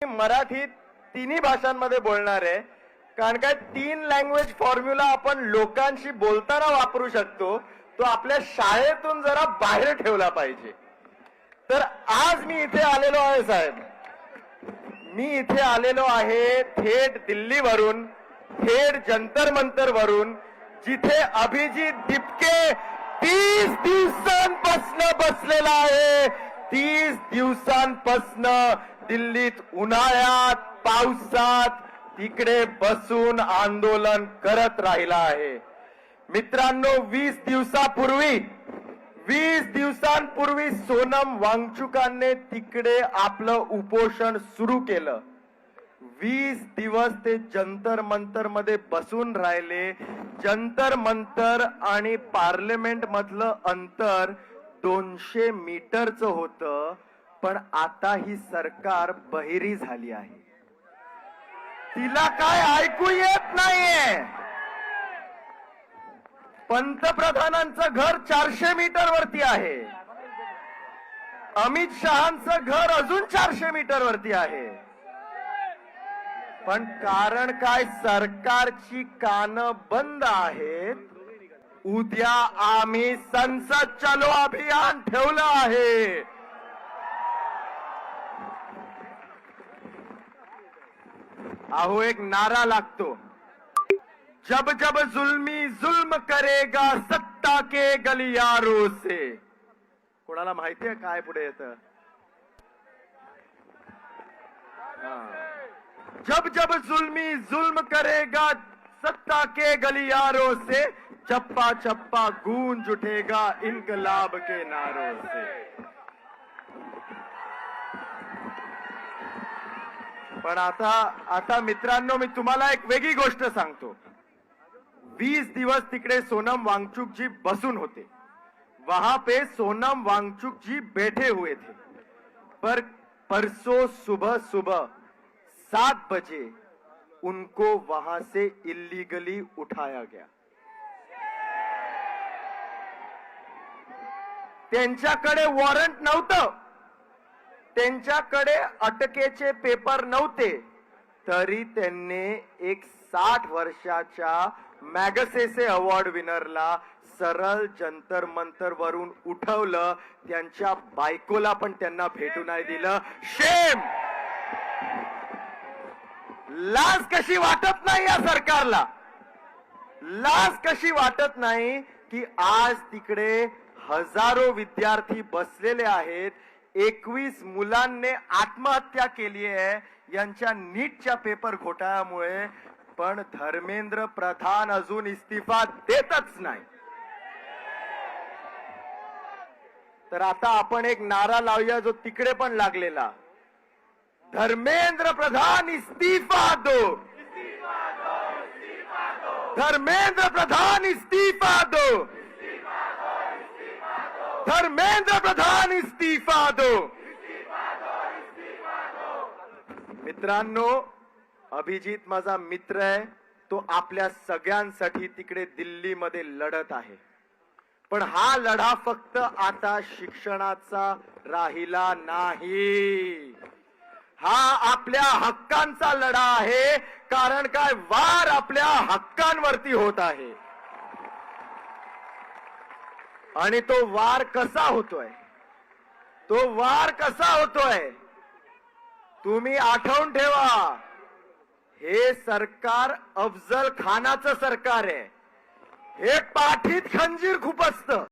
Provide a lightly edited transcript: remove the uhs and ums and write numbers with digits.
मराठीत तिन्ही भाषांमध्ये बोलणार आहे, कारण काय 3 लँग्वेज फॉर्म्युला आपण लोकांशी बोलताना वापरू शकतो, तो आपल्या शाळेतून जरा बाहेर ठेवला पाहिजे. तर आज मी इथे आलेलो आहे साहेब, मी इथे आलेलो आहे थेट दिल्लीवरून, थेट जंतर मंतर वरून, जिथे अभिजित दिपके 30 दिवसांपासून बसलेला आहे. 30 दिवसांपासून दिल्लीत उन्हाळ्यात पावसात तिकडे बसून आंदोलन करत राहिला आहे. मित्रांनो, 20 दिवसांपूर्वी सोनम वांगचुकांनी तिकडे आपलं उपोषण सुरू केलं. 20 दिवस ते जंतर मंतर मध्ये बसून राहिले. जंतर मंतर आणि पार्लमेंट मधलं अंतर 200 मीटरचं होतं, पण आता ही सरकार बहिरी झाली आहे. तिला काय ऐकू येत नाहीये. पंतप्रधानांचं घर 400 मीटर वरती आहे. अमित शहांचं घर अजून 400 मीटर वरती आहे. पण कारण काय, सरकारची कानं बंद आहेत. उद्या आम्ही संसद चलो अभियान ठेवलं आहे. अहो, एक नारा लागतो, जब जब जुल्मी जुल्म करेगा सत्ता के गलियारों से. कोणाला माहितीये काय पुढे येतं? जब जब जुल्मी जुल्म करेगा सत्ता के गलियारों से, चप्पा चप्पा गूंज उठेगा इनकलाब के नारों से. पण आता मित्रांनो, मी तुम्हाला एक वेगळी गोष्ट सांगतो. 20 दिवस तिकडे सोनम वांगचुक जी बसून होते, वहां पे सोनम वांगचुक जी बैठे हुए थे. पर परसों सुबह 7 बजे उनको वहां से इलीगली उठाया गया. त्यांच्याकडे वॉरंट नव्हतं, त्यांच्याकडे अटकेचे पेपर नव्हते, तरी त्यांनी एक 60 वर्षाच्या मॅगसेसे अवॉर्ड विनरला सरळ जंतर मंतर वरून उठवलं. त्यांच्या बायकोला पण त्यांना भेटू नाही दिलं. शेम! लाज कशी वाटत नाही या सरकारला? लाज कशी वाटत नाही की आज तिकडे हजारो विद्यार्थी बसलेले आहेत. 21 मुलांनी आत्महत्या केली आहे यांच्या नीटच्या पेपर घोटाळ्यामुळे. पण धर्मेंद्र प्रधान अजून इस्तीफा देतच नाही. तर आता आपण एक नारा लावूया जो तिकडे पण लागलेला, धर्मेंद्र प्रधान इस्तीफा दो, धर्मेंद्र प्रधान इस्तीफा दो, धर्मेंद्र प्रधान इस्तीफा दो. मित्रांनो, अभिजित माझा मित्र आहे, तो आपल्या सगळ्यांसाठी तिकडे दिल्लीमध्ये लढत आहे. पण हा लढा फक्त आता शिक्षणाचा राहिला नाही, हा आपल्या हक्कांचा लढा आहे. कारण काय, वार आपल्या हक्कांवरती होत आहे. आणि तो वार कसा होतोय, तो वार कसा होतोय, तुम्ही आठवून ठेवा. हे सरकार अफजल खानाचं सरकार आहे. हे पाठीत खंजीर खूप असतं.